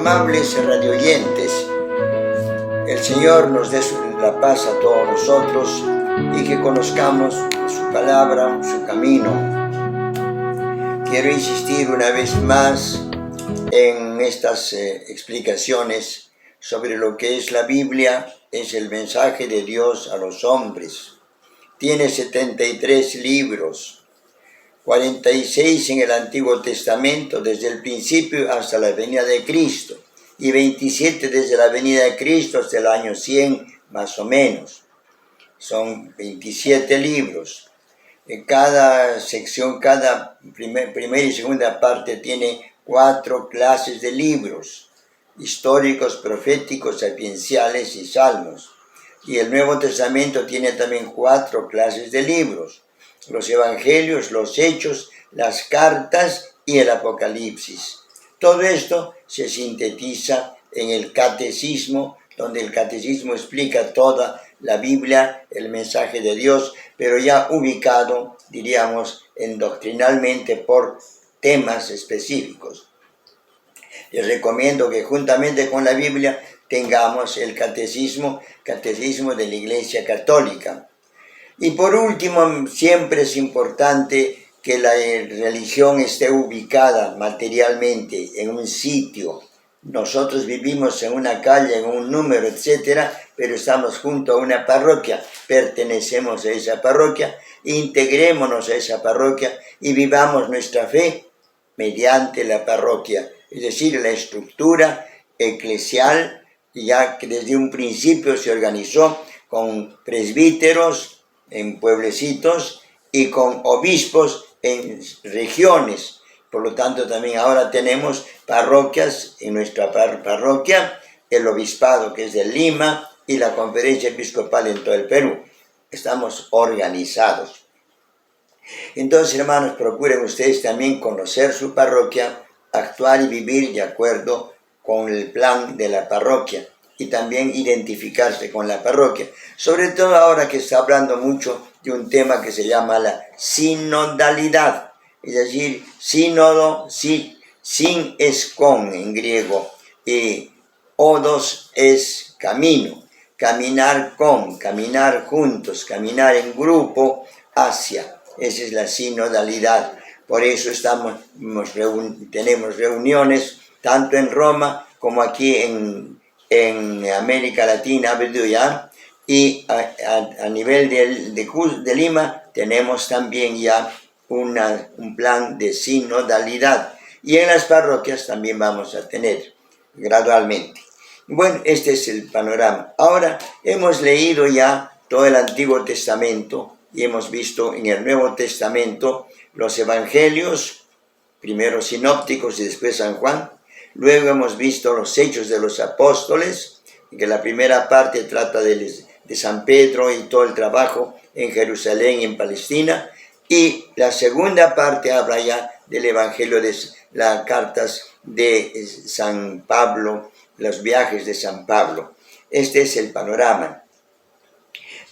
Amables radioyentes, el Señor nos dé la paz a todos nosotros y que conozcamos su palabra, su camino. Quiero insistir una vez más en estas explicaciones sobre lo que es la Biblia. Es el mensaje de Dios a los hombres. Tiene 73 libros, 46 en el Antiguo Testamento, desde el principio hasta la venida de Cristo, y 27 desde la venida de Cristo hasta el año 100, más o menos. Son 27 libros. En cada sección, cada primera y segunda parte tiene 4 clases de libros: históricos, proféticos, sapienciales y salmos. Y el Nuevo Testamento tiene también 4 clases de libros: los evangelios, los hechos, las cartas y el Apocalipsis. Todo esto se sintetiza en el catecismo, donde el catecismo explica toda la Biblia, el mensaje de Dios, pero ya ubicado, diríamos, doctrinalmente por temas específicos. Les recomiendo que juntamente con la Biblia tengamos el catecismo de la Iglesia Católica. Y por último, siempre es importante que la religión esté ubicada materialmente en un sitio. Nosotros vivimos en una calle, en un número, etcétera, pero estamos junto a una parroquia, pertenecemos a esa parroquia, integrémonos a esa parroquia y vivamos nuestra fe mediante la parroquia, es decir, la estructura eclesial, ya que desde un principio se organizó con presbíteros en pueblecitos y con obispos en regiones. Por lo tanto, también ahora tenemos parroquias. En nuestra parroquia, el obispado, que es de Lima, y la conferencia episcopal en todo el Perú. Estamos organizados. Entonces, hermanos, procuren ustedes también conocer su parroquia, actuar y vivir de acuerdo con el plan de la parroquia y también identificarse con la parroquia. Sobre todo ahora que está hablando mucho de un tema que se llama la sinodalidad. Es decir, sínodo, sin es con en griego, y odos es camino, caminar con, caminar juntos, caminar en grupo hacia. Esa es la sinodalidad. Por eso tenemos reuniones tanto en Roma como aquí en América Latina, ha habido ya, y a nivel de Lima tenemos también ya un plan de sinodalidad, y en las parroquias también vamos a tener gradualmente. Bueno, este es el panorama. Ahora hemos leído ya todo el Antiguo Testamento y hemos visto en el Nuevo Testamento los evangelios, primero sinópticos y después San Juan. Luego hemos visto los hechos de los apóstoles, que la primera parte trata de San Pedro y todo el trabajo en Jerusalén y en Palestina. Y la segunda parte habla ya del Evangelio de las cartas de San Pablo, los viajes de San Pablo. Este es el panorama.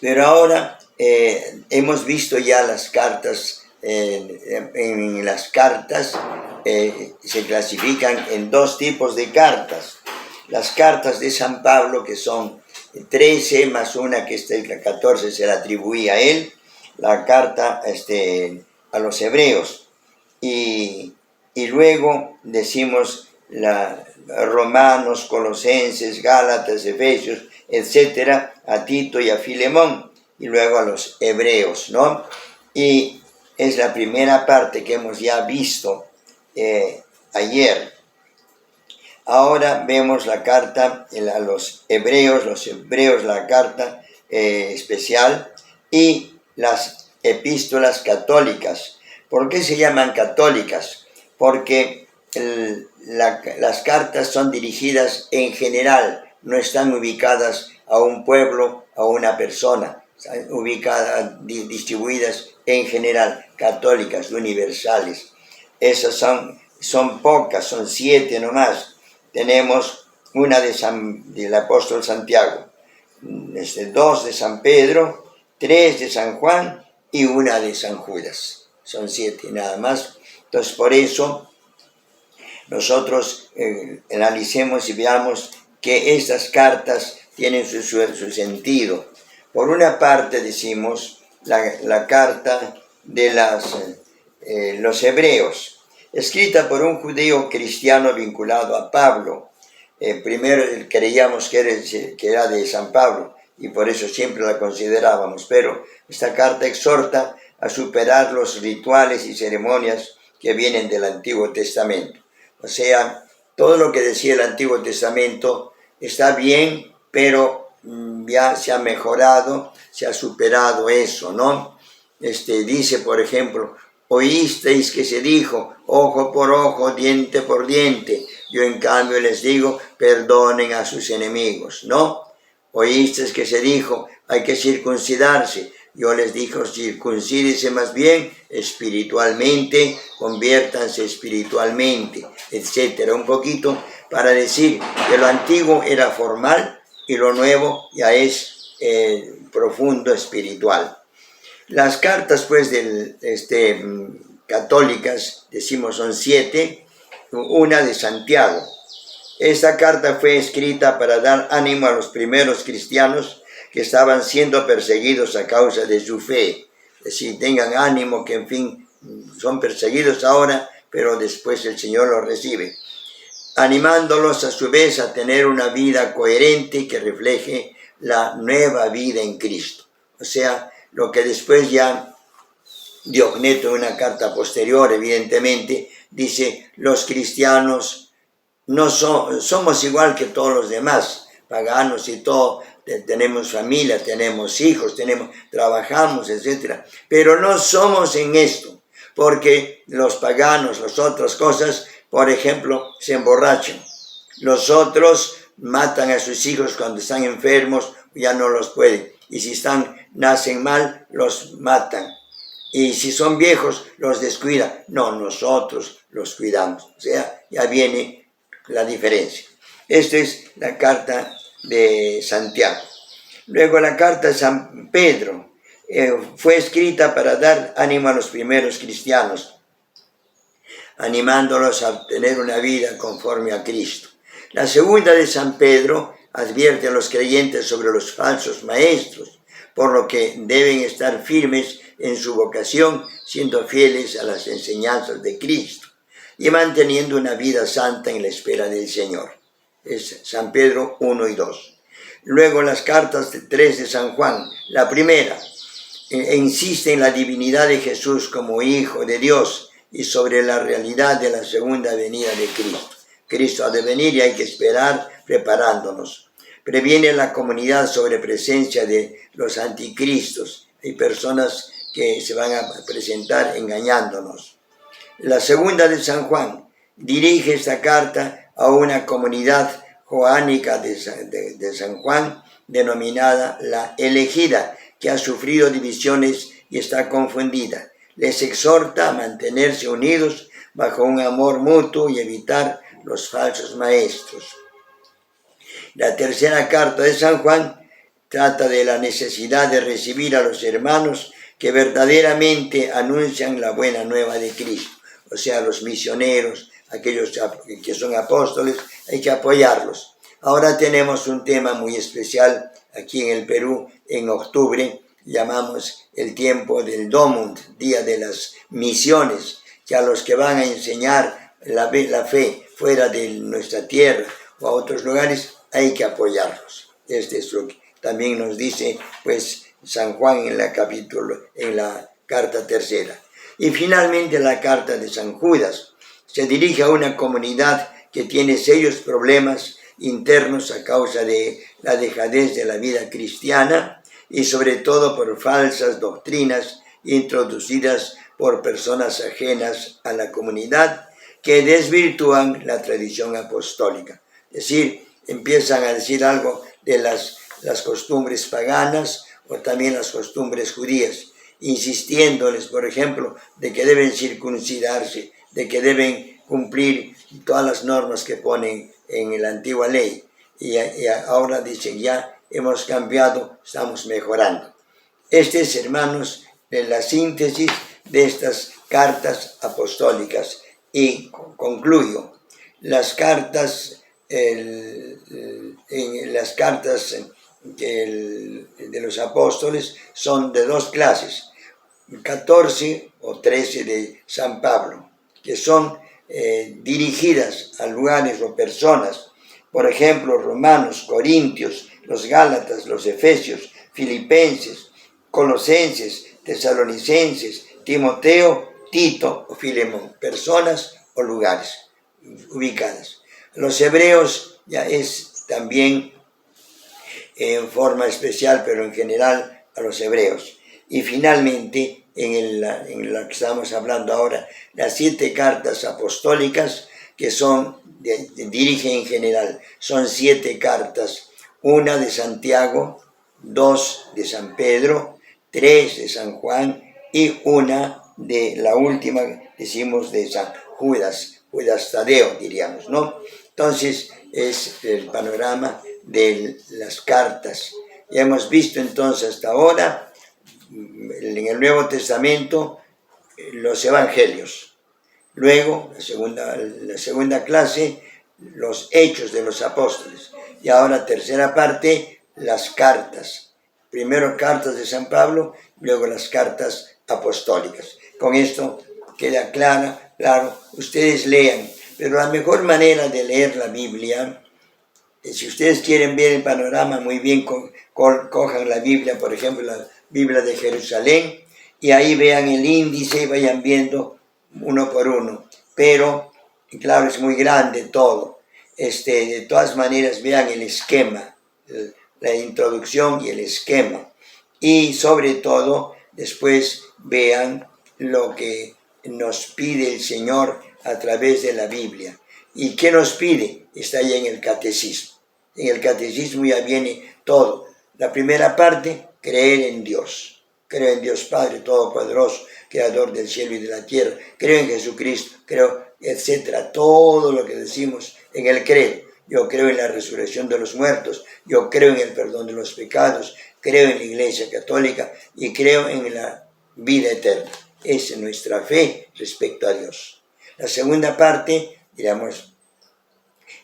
Pero ahora hemos visto ya las cartas. En las cartas se clasifican en 2 tipos de cartas. Las cartas de San Pablo, que son 13 más una que la 14 se la atribuía a él, la carta a los hebreos, y luego decimos Romanos, Colosenses, Gálatas, Efesios, etcétera, a Tito y a Filemón, y luego a los hebreos, ¿no? Y es la primera parte que hemos ya visto ayer. Ahora vemos la carta a los hebreos, la carta especial, y las epístolas católicas. ¿Por qué se llaman católicas? Porque las cartas son dirigidas en general, no están ubicadas a un pueblo, a una persona, están ubicadas, distribuidas en general, católicas, universales. Esas son pocas, son 7 nomás. Tenemos una del apóstol Santiago, 2 de San Pedro, 3 de San Juan y una de San Judas. Son 7 nada más. Entonces, por eso nosotros analicemos y veamos que estas cartas tienen su sentido. Por una parte decimos la carta de los hebreos, escrita por un judío cristiano vinculado a Pablo. Primero creíamos que era de San Pablo y por eso siempre la considerábamos, pero esta carta exhorta a superar los rituales y ceremonias que vienen del Antiguo Testamento. O sea, todo lo que decía el Antiguo Testamento está bien, pero ya se ha mejorado, se ha superado eso, ¿no? Dice, por ejemplo, oísteis que se dijo, ojo por ojo, diente por diente. Yo en cambio les digo, perdonen a sus enemigos, ¿no? Oísteis que se dijo, hay que circuncidarse. Yo les digo, circuncídense más bien espiritualmente, conviértanse espiritualmente, etc. Un poquito para decir que lo antiguo era formal y lo nuevo ya es profundo espiritual. Las cartas, pues, católicas, decimos son 7, una de Santiago. Esta carta fue escrita para dar ánimo a los primeros cristianos que estaban siendo perseguidos a causa de su fe. Es decir, tengan ánimo que, en fin, son perseguidos ahora, pero después el Señor los recibe. Animándolos a su vez a tener una vida coherente que refleje la nueva vida en Cristo. O sea, lo que después ya Diogneto, en una carta posterior, evidentemente, dice, los cristianos no somos igual que todos los demás, paganos y todo, tenemos familia, tenemos hijos, trabajamos, etc. Pero no somos en esto, porque los paganos, las otras cosas, por ejemplo, se emborrachan. Los otros matan a sus hijos cuando están enfermos, ya no los pueden. Y si nacen mal, los matan. Y si son viejos, los descuidan. No, nosotros los cuidamos. O sea, ya viene la diferencia. Esta es la carta de Santiago. Luego la carta de San Pedro fue escrita para dar ánimo a los primeros cristianos, animándolos a tener una vida conforme a Cristo. La segunda de San Pedro advierte a los creyentes sobre los falsos maestros, por lo que deben estar firmes en su vocación, siendo fieles a las enseñanzas de Cristo y manteniendo una vida santa en la espera del Señor. Es San Pedro 1 y 2. Luego las cartas 3 de San Juan. La primera insiste en la divinidad de Jesús como Hijo de Dios y sobre la realidad de la segunda venida de Cristo. Cristo ha de venir y hay que esperar preparándonos. Previene la comunidad sobre presencia de los anticristos. Hay personas que se van a presentar engañándonos. La segunda de San Juan dirige esta carta a una comunidad joánica de San Juan, denominada la elegida, que ha sufrido divisiones y está confundida. Les exhorta a mantenerse unidos bajo un amor mutuo y evitar los falsos maestros. La tercera carta de San Juan trata de la necesidad de recibir a los hermanos que verdaderamente anuncian la buena nueva de Cristo. O sea, los misioneros, aquellos que son apóstoles, hay que apoyarlos. Ahora tenemos un tema muy especial aquí en el Perú, en octubre, llamamos el tiempo del Domund, Día de las Misiones, que a los que van a enseñar la fe fuera de nuestra tierra o a otros lugares, hay que apoyarlos. Este es lo que también nos dice pues San Juan en la carta tercera. Y finalmente la carta de San Judas se dirige a una comunidad que tiene serios problemas internos a causa de la dejadez de la vida cristiana y sobre todo por falsas doctrinas introducidas por personas ajenas a la comunidad que desvirtúan la tradición apostólica. Es decir, empiezan a decir algo de las costumbres paganas o también las costumbres judías, insistiéndoles, por ejemplo, de que deben circuncidarse, de que deben cumplir todas las normas que ponen en la antigua ley. Y ahora dicen, ya hemos cambiado, estamos mejorando. Este es, hermanos, la síntesis de estas cartas apostólicas. Y concluyo, las cartas, las cartas de los apóstoles son de dos clases, 14 o 13 de San Pablo, que son dirigidas a lugares o personas, por ejemplo, Romanos, Corintios, los Gálatas, los Efesios, Filipenses, Colosenses, Tesalonicenses, Timoteo, Tito o Filemón, personas o lugares ubicadas. Los Hebreos ya es también en forma especial, pero en general a los hebreos. Y finalmente, en lo que estamos hablando ahora, las 7 cartas apostólicas que dirigen en general, son 7 cartas, una de Santiago, 2 de San Pedro, 3 de San Juan y una de la última, decimos, de San Judas Tadeo, diríamos, ¿no? Entonces, es el panorama de las cartas. Ya hemos visto entonces hasta ahora, en el Nuevo Testamento, los evangelios. Luego, la segunda clase, los hechos de los apóstoles. Y ahora, tercera parte, las cartas. Primero cartas de San Pablo, luego las cartas apostólicas. Con esto queda claro, ustedes lean. Pero la mejor manera de leer la Biblia, si ustedes quieren ver el panorama muy bien, cojan la Biblia, por ejemplo, la Biblia de Jerusalén, y ahí vean el índice y vayan viendo uno por uno. Pero, claro, es muy grande todo. De todas maneras, vean el esquema, la introducción y el esquema. Y sobre todo, después vean lo que nos pide el Señor a través de la Biblia. ¿Y qué nos pide? Está ahí en el catecismo. En el catecismo ya viene todo. La primera parte, creer en Dios. Creo en Dios Padre Todopoderoso, Creador del cielo y de la tierra. Creo en Jesucristo, creo, etcétera. Todo lo que decimos en el credo. Yo creo en la resurrección de los muertos. Yo creo en el perdón de los pecados. Creo en la Iglesia Católica y creo en la vida eterna. Esa es nuestra fe respecto a Dios. La segunda parte, digamos,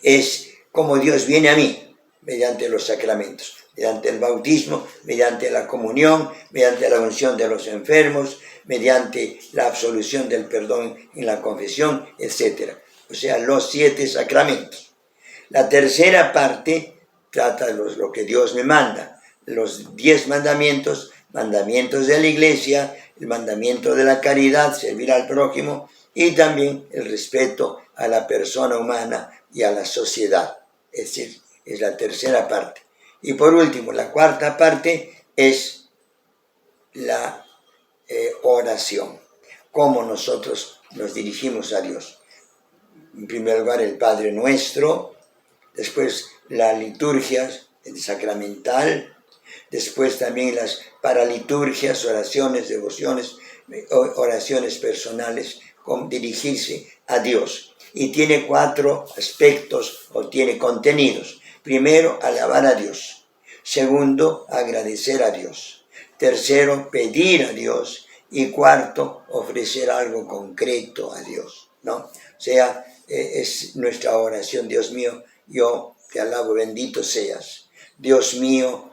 es cómo Dios viene a mí mediante los sacramentos, mediante el bautismo, mediante la comunión, mediante la unción de los enfermos, mediante la absolución del perdón en la confesión, etc. O sea, los 7 sacramentos. La tercera parte trata de lo que Dios me manda, los 10 mandamientos, mandamientos de la Iglesia, el mandamiento de la caridad, servir al prójimo, y también el respeto a la persona humana y a la sociedad. Es decir, es la tercera parte. Y por último, la cuarta parte es la oración. Cómo nosotros nos dirigimos a Dios. En primer lugar, el Padre Nuestro, después la liturgia sacramental, después también las paraliturgias, oraciones, devociones, oraciones personales, con dirigirse a Dios. Y tiene 4 aspectos o tiene contenidos. Primero, alabar a Dios. Segundo, agradecer a Dios. Tercero, pedir a Dios. Y cuarto, ofrecer algo concreto a Dios, ¿no? O sea, es nuestra oración. Dios mío, yo te alabo, bendito seas. Dios mío,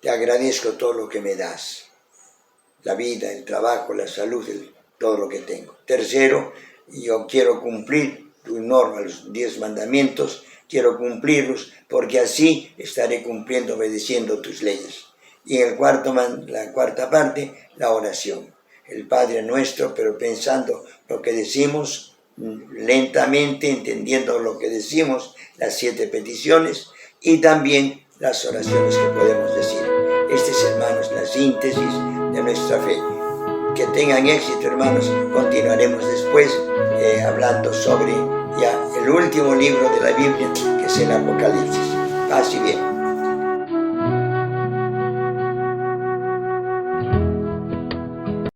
te agradezco todo lo que me das. La vida, el trabajo, la salud, todo lo que tengo. Tercero, yo quiero cumplir tus normas, los 10 mandamientos, quiero cumplirlos porque así estaré cumpliendo, obedeciendo tus leyes. Y en la cuarta parte, la oración. El Padre Nuestro, pero pensando lo que decimos, lentamente, entendiendo lo que decimos, las 7 peticiones y también las oraciones que podemos decir. Esta es, hermanos, la síntesis de nuestra fe. Que tengan éxito, hermanos. Continuaremos después hablando sobre ya el último libro de la Biblia, que es el Apocalipsis. Paz y bien.